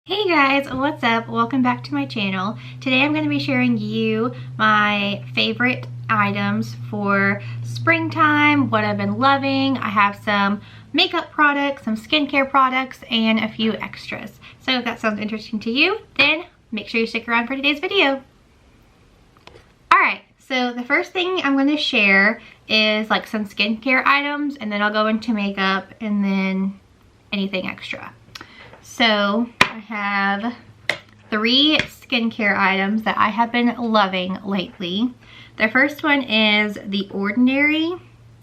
Hey guys, what's up? Welcome back to my channel. Today I'm going to be sharing you my favorite items for springtime, what I've been loving. I have some makeup products, some skincare products, and a few extras. So if that sounds interesting to you, then make sure you stick around for today's video. Alright, so the first thing I'm going to share is like some skincare items, and then I'll go into makeup and then anything extra. So I have 3 skincare items that I have been loving lately. The first one is The Ordinary,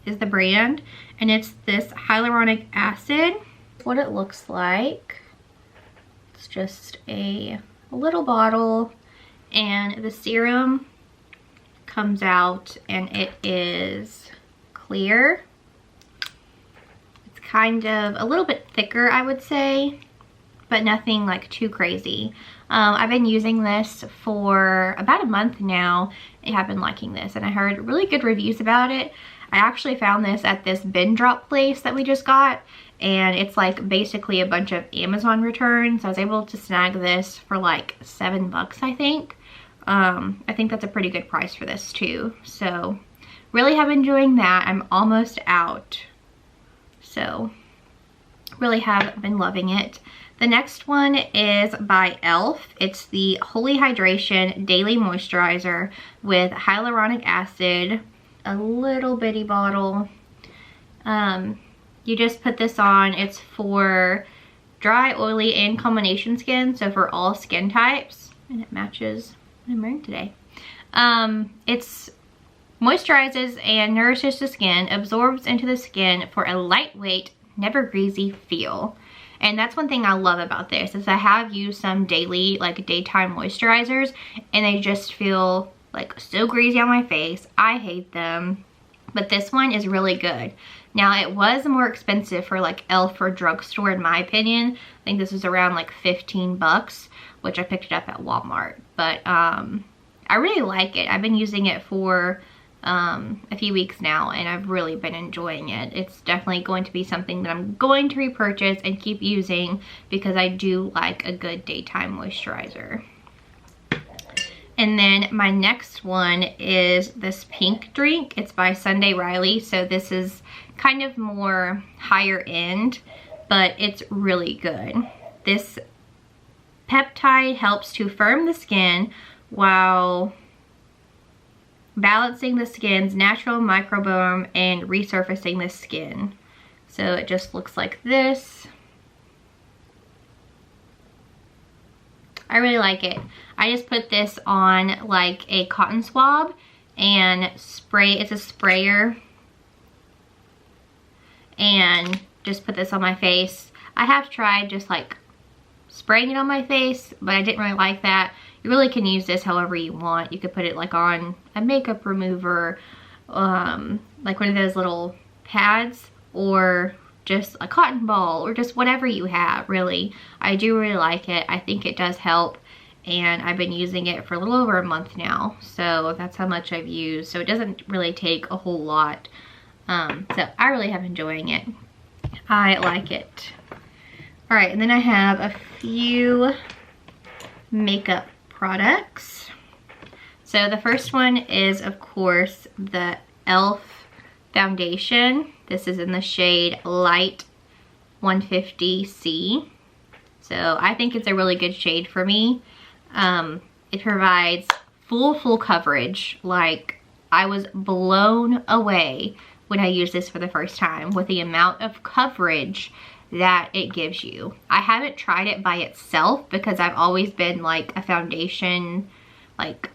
is the brand, and it's this hyaluronic acid. What it looks like, it's just a little bottle, and the serum comes out and it is clear. It's kind of a little bit thicker, I would say, but nothing like too crazy. I've been using this for about a month now. I have been liking this, and I heard really good reviews about it. I actually found this at this bin drop place that we just got, and it's like basically a bunch of Amazon returns. I was able to snag this for like $7, I think. I think that's a pretty good price for this too. So really have been enjoying that. I'm almost out. So really have been loving it. The next one is by e.l.f. It's the Holy Hydration Daily Moisturizer with hyaluronic acid, a little bitty bottle. You just put this on. It's for dry, oily, and combination skin, so for all skin types, and it matches what I'm wearing today. It's moisturizes and nourishes the skin, absorbs into the skin for a lightweight, never greasy feel. And that's one thing I love about this, is I have used some daily, like daytime moisturizers, and they just feel like so greasy on my face. I hate them, but this one is really good. Now it was more expensive for like e.l.f. or drugstore in my opinion. I think this was around like 15 bucks, which I picked it up at Walmart. But I really like it. I've been using it for a few weeks now, and I've really been enjoying it. It's definitely going to be something that I'm going to repurchase and keep using because I do like a good daytime moisturizer. And then my next one is this pink drink. It's by Sunday Riley, so this is kind of more higher end, but it's really good. This peptide helps to firm the skin while balancing the skin's natural microbiome and resurfacing the skin. So it just looks like this. I really like it. I just put this on like a cotton swab and spray. It's a sprayer, and just put this on my face. I have tried just like spraying it on my face, but I didn't really like that. You really can use this however you want. You could put it like on a makeup remover, like one of those little pads, or just a cotton ball, or just whatever you have, really. I do really like it. I think it does help, and I've been using it for a little over a month now, so that's how much I've used. So it doesn't really take a whole lot. So I really have enjoying it. I like it. All right, and then I have a few makeup products. So the first one is, of course, the e.l.f. foundation. This is in the shade Light 150C. So I think it's a really good shade for me. It provides full coverage. Like, I was blown away when I used this for the first time with the amount of coverage that it gives you. I haven't tried it by itself because I've always been like a foundation, like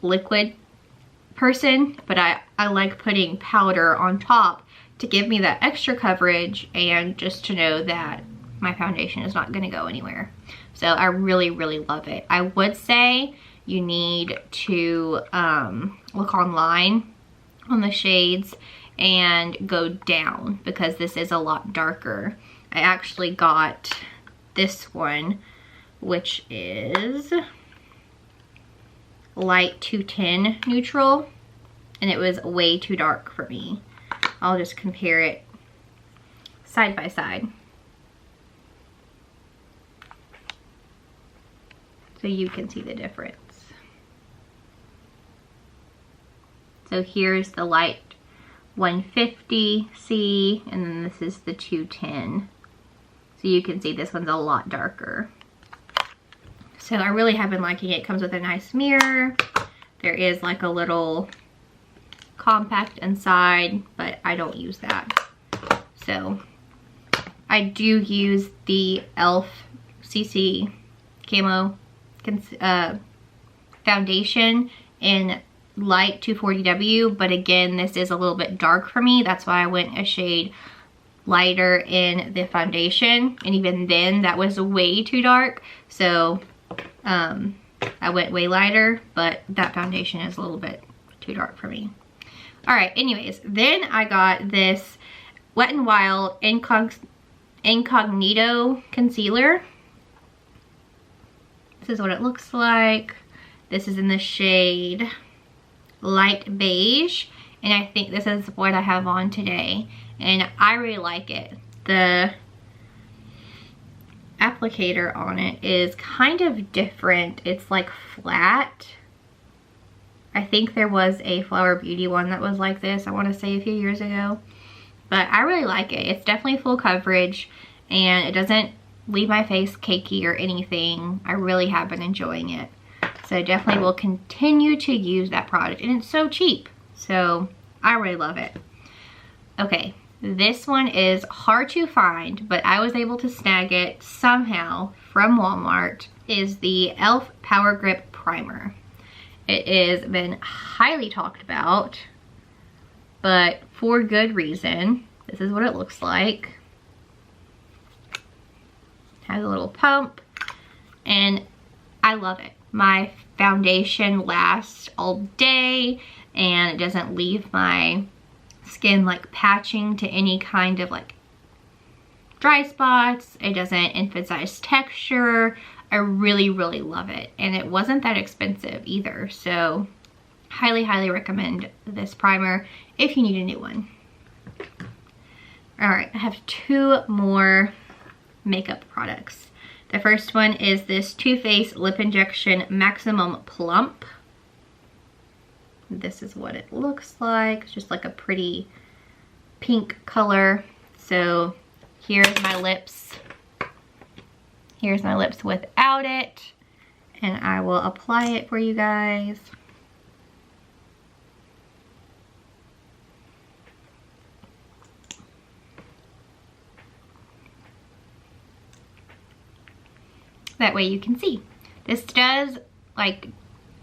liquid person, but I like putting powder on top to give me that extra coverage, and just to know that my foundation is not gonna go anywhere. So I really love it. I would say you need to look online on the shades and go down, because this is a lot darker. I actually got this one, which is Light 210 neutral, and it was way too dark for me. I'll just compare it side by side. so you can see the difference. So here's the light 150C, and then this is the 210. So you can see this one's a lot darker. So I really have been liking it. It comes with a nice mirror. There is like a little compact inside, but I don't use that. So I do use the e.l.f. CC Camo Foundation in light 240W, but again, this is a little bit dark for me. That's why I went a shade lighter in the foundation, and even then that was way too dark, so I went way lighter, but that foundation is a little bit too dark for me. All right, anyways, then I got this Wet n Wild Incognito Concealer. This is what it looks like. This is in the shade light beige, and I think this is what I have on today, and I really like it. The applicator on it is kind of different. It's like flat. I think there was a Flower Beauty one that was like this, I want to say a few years ago, but I really like it. It's definitely full coverage, and it doesn't leave my face cakey or anything. I really have been enjoying it. So I definitely will continue to use that product, and it's so cheap. So I really love it. Okay, this one is hard to find, but I was able to snag it somehow from Walmart. It is the e.l.f. Power Grip Primer. It has been highly talked about, but for good reason. This is what it looks like. Has a little pump, and I love it. My foundation lasts all day, and it doesn't leave my skin like patching to any kind of like dry spots. It doesn't emphasize texture. I really, really love it, and it wasn't that expensive either, so highly, highly recommend this primer if you need a new one. All right, I have two more makeup products. The first one is this Too Faced Lip Injection Maximum Plump. This is what it looks like. It's just like a pretty pink color. So here's my lips. Here's my lips without it. And I will apply it for you guys. That way you can see. This does like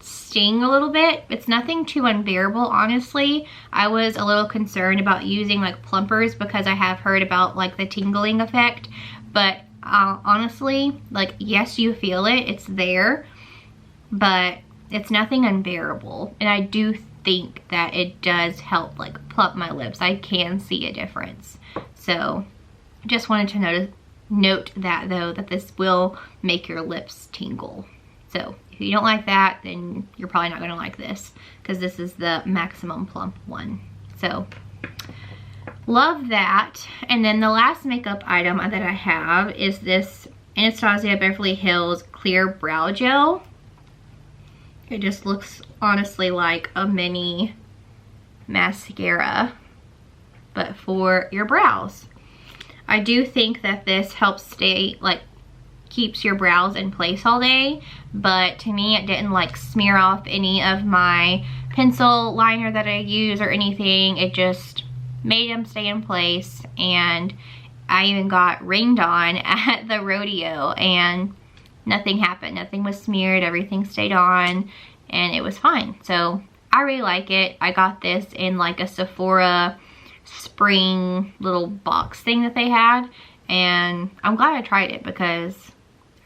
sting a little bit. It's nothing too unbearable, honestly. I was a little concerned about using like plumpers because I have heard about like the tingling effect, but honestly, like, yes, you feel it, it's there, but it's nothing unbearable. And I do think that it does help like plump my lips. I can see a difference. So just wanted to note that though, that this will make your lips tingle. So if you don't like that, then you're probably not going to like this, because this is the Maximum Plump one. So love that. And then the last makeup item that I have is this Anastasia Beverly Hills Clear Brow Gel. It just looks honestly like a mini mascara, but for your brows. I do think that this helps stay, like, keeps your brows in place all day, but to me it didn't like smear off any of my pencil liner that I use or anything. It just made them stay in place, and I even got rained on at the rodeo and nothing happened. Nothing was smeared, everything stayed on, and it was fine. So I really like it. I got this in like a Sephora spring little box thing that they had, and I'm glad I tried it because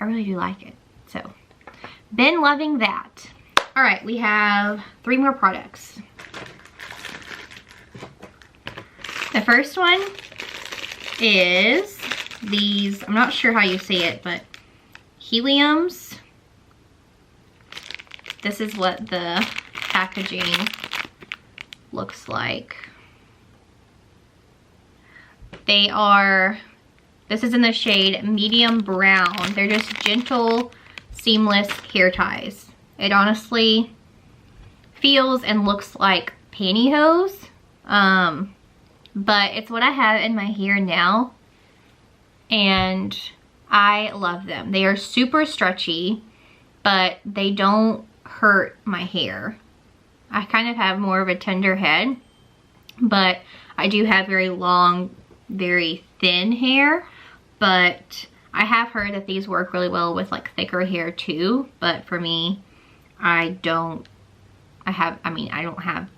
I really do like it. So been loving that. All right, we have 3 more products. The first one is these, I'm not sure how you say it, but Heliums. This is what the packaging looks like. They are, this is in the shade medium brown. They're just gentle seamless hair ties. It honestly feels and looks like pantyhose, but it's what I have in my hair now, and I love them. They are super stretchy, but they don't hurt my hair. I kind of have more of a tender head, but I do have very long, very thin hair. But I have heard that these work really well with like thicker hair too, but for me, I don't have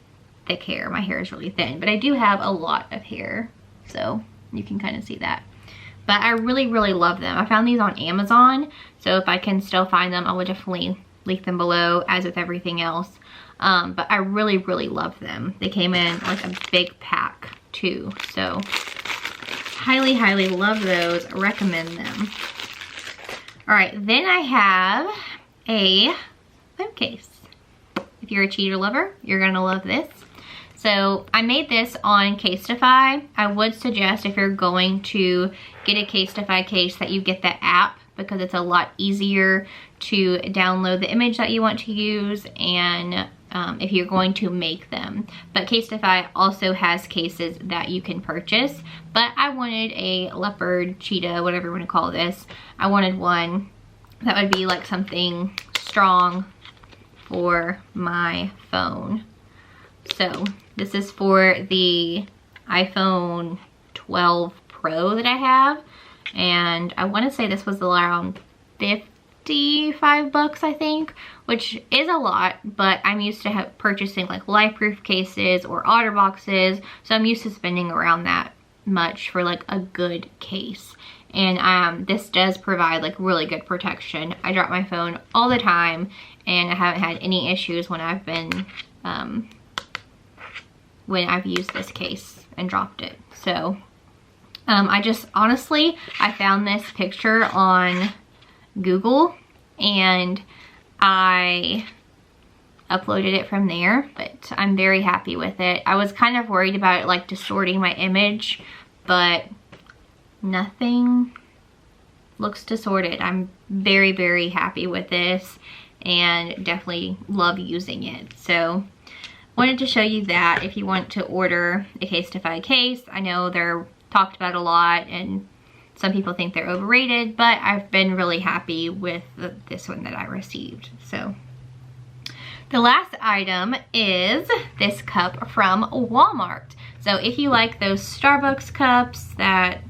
thick hair. My hair is really thin, but I do have a lot of hair, so you can kind of see that. But I really, really love them. I found these on Amazon, so if I can still find them, I will definitely link them below, as with everything else. But I really, really love them. They came in like a big pack too, so highly, highly love those. Recommend them. All right, then I have a phone case. If you're a cheater lover, you're gonna love this. So I made this on Casetify. I would suggest if you're going to get a Casetify case that you get the app, because it's a lot easier to download the image that you want to use, and if you're going to make them. But Casetify also has cases that you can purchase, but I wanted a leopard, cheetah, whatever you want to call this. I wanted one that would be like something strong for my phone. So this is for the iPhone 12 Pro that I have, and I want to say this was around 55 bucks, I think, which is a lot, but I'm used to purchasing like life-proof cases or otter boxes, so I'm used to spending around that much for like a good case. And this does provide like really good protection. I drop my phone all the time, and I haven't had any issues when I've been when I've used this case and dropped it. So I found this picture on Google and I uploaded it from there, but I'm very happy with it. I was kind of worried about it like distorting my image, but nothing looks distorted. I'm very, very happy with this and definitely love using it. So wanted to show you that if you want to order a Casetify case. I know they're talked about a lot and some people think they're overrated, but I've been really happy with this one that I received. So the last item is this cup from Walmart. So if you like those Starbucks cups that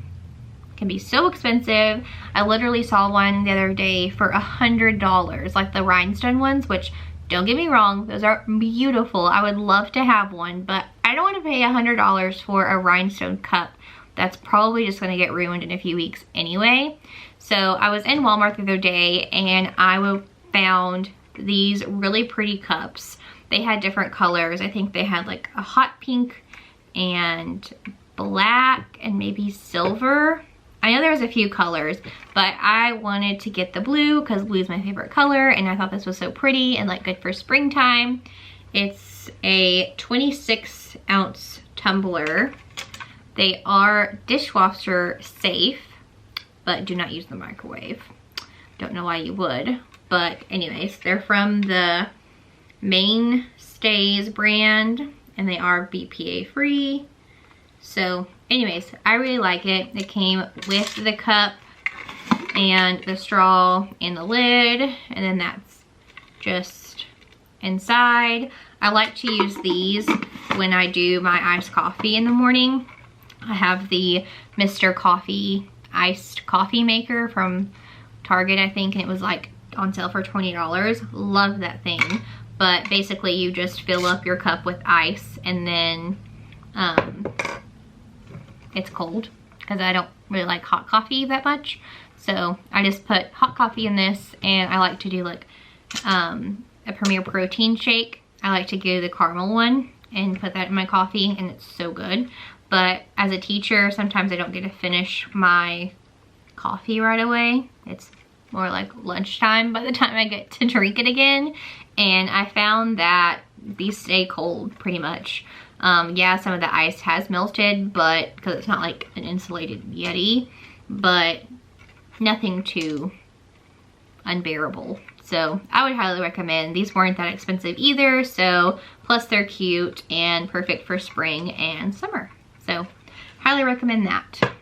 can be so expensive, I literally saw one the other day for $100, like the rhinestone ones, which don't get me wrong, those are beautiful. I would love to have one, but I don't want to pay $100 for a rhinestone cup. That's probably just going to get ruined in a few weeks anyway. So I was in Walmart the other day and I found these really pretty cups. They had different colors. I think they had like a hot pink and black and maybe silver. I know there was a few colors, but I wanted to get the blue because blue is my favorite color, and I thought this was so pretty and like good for springtime. It's a 26-ounce tumbler. They are dishwasher safe, but do not use the microwave. Don't know why you would, but anyways, they're from the Mainstays brand, and they are BPA free. So anyways, I really like it. It came with the cup and the straw and the lid, and then that's just inside. I like to use these when I do my iced coffee in the morning. I have the Mr. Coffee iced coffee maker from Target, I think, and it was like on sale for $20. Love that thing. But basically you just fill up your cup with ice, and then it's cold because I don't really like hot coffee that much. So I just put hot coffee in this, and I like to do like a Premier protein shake. I like to do the caramel one and put that in my coffee, and it's so good. But as a teacher, sometimes I don't get to finish my coffee right away. It's more like lunchtime by the time I get to drink it again. And I found that these stay cold pretty much. Yeah, some of the ice has melted, but because it's not like an insulated Yeti, but nothing too unbearable. So I would highly recommend. These weren't that expensive either, so plus they're cute and perfect for spring and summer. So highly recommend that.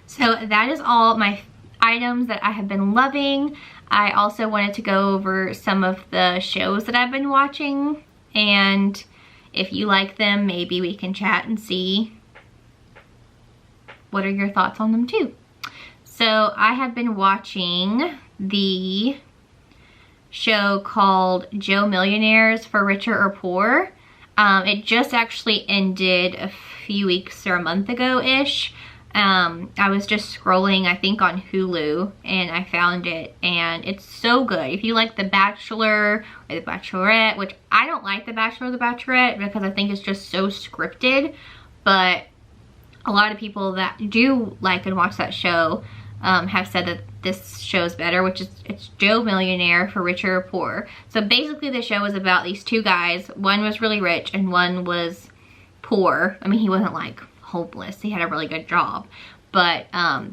So that is all my items that I have been loving. I also wanted to go over some of the shows that I've been watching, and if you like them, maybe we can chat and see what are your thoughts on them too. So I have been watching the show called Joe Millionaires for Richer or Poor. It just actually ended a few weeks or a month ago-ish. I was just scrolling, I think on Hulu, and I found it, and it's so good. If you like The Bachelor or The Bachelorette, which I don't like The Bachelor or The Bachelorette because I think it's just so scripted, but a lot of people that do like and watch that show have said that this show's better, which is, it's Joe Millionaire for Richer or Poor. So basically the show was about these two guys. One was really rich and one was poor. I mean, he wasn't like hopeless. He had a really good job. But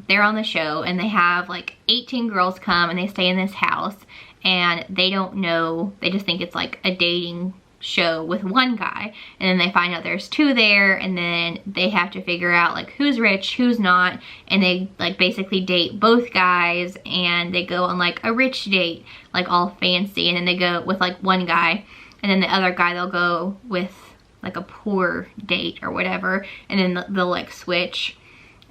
they're on the show, and they have like 18 girls come and they stay in this house, and they don't know, they just think it's like a dating show with one guy, and then they find out there's two there, and then they have to figure out like who's rich, who's not, and they like basically date both guys, and they go on like a rich date, like all fancy, and then they go with like one guy, and then the other guy they'll go with like a poor date or whatever, and then they'll like switch,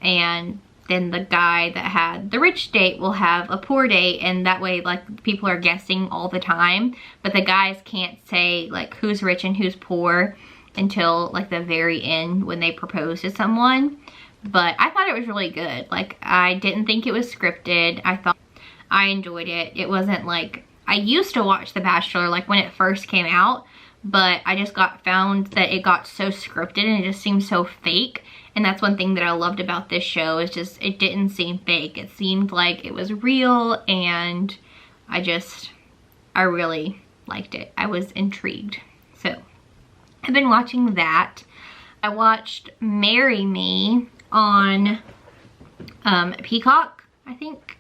and then the guy that had the rich date will have a poor date, and that way like people are guessing all the time, but the guys can't say like who's rich and who's poor until like the very end when they propose to someone. But I thought it was really good. Like, I didn't think it was scripted. I enjoyed it. It wasn't like, I used to watch The Bachelor like when it first came out, but I just found that it got so scripted and it just seemed so fake. And that's one thing that I loved about this show, is just it didn't seem fake. It seemed like it was real, and I really liked it. I was intrigued. So I've been watching that. I watched Marry Me on Peacock, I think,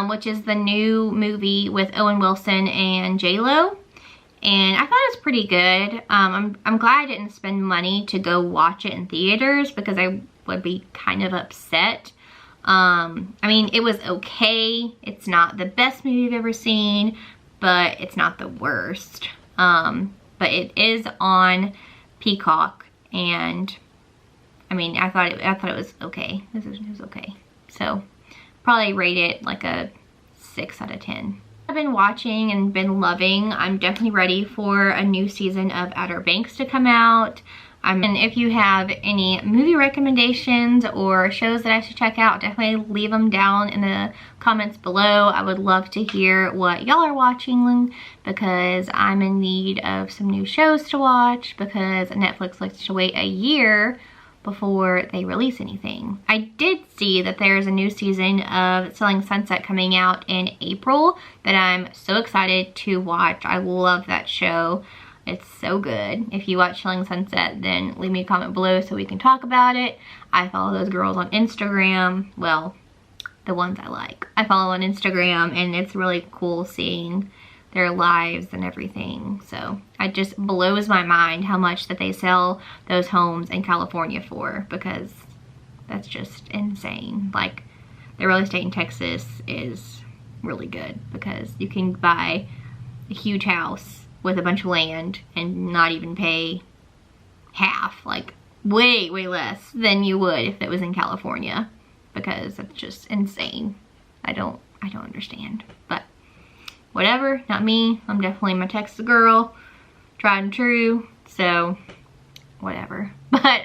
which is the new movie with Owen Wilson and J-Lo. And I thought it was pretty good. I'm glad I didn't spend money to go watch it in theaters, because I would be kind of upset. I mean, it was okay. It's not the best movie I've ever seen, but it's not the worst. But it is on Peacock, and I mean, I thought it was okay. It was okay. So probably rate it like a 6 out of 10. I've been watching and been loving. I'm definitely ready for a new season of Outer Banks to come out. And if you have any movie recommendations or shows that I should check out, definitely leave them down in the comments below. I would love to hear what y'all are watching, because I'm in need of some new shows to watch, because Netflix likes to wait a year before they release anything. I did see that there's a new season of Selling Sunset coming out in April that I'm so excited to watch. I love that show. It's so good. If you watch Selling Sunset, then leave me a comment below so we can talk about it. I follow those girls on Instagram. Well, the ones I like. I follow on Instagram, and it's really cool seeing their lives and everything. So it just blows my mind how much that they sell those homes in California for, because that's just insane. Like, the real estate in Texas is really good, because you can buy a huge house with a bunch of land and not even pay half, like way less than you would if it was in California, because it's just insane. I don't understand, but whatever, not me. I'm definitely my Texas girl, tried and true, so whatever. But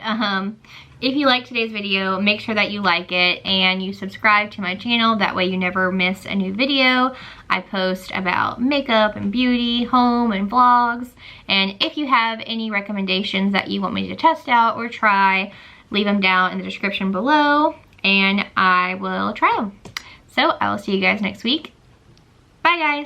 if you like today's video, make sure that you like it and you subscribe to my channel. That way you never miss a new video. I post about makeup and beauty, home, and vlogs. And if you have any recommendations that you want me to test out or try, leave them down in the description below, and I will try them. So I will see you guys next week. Bye, guys.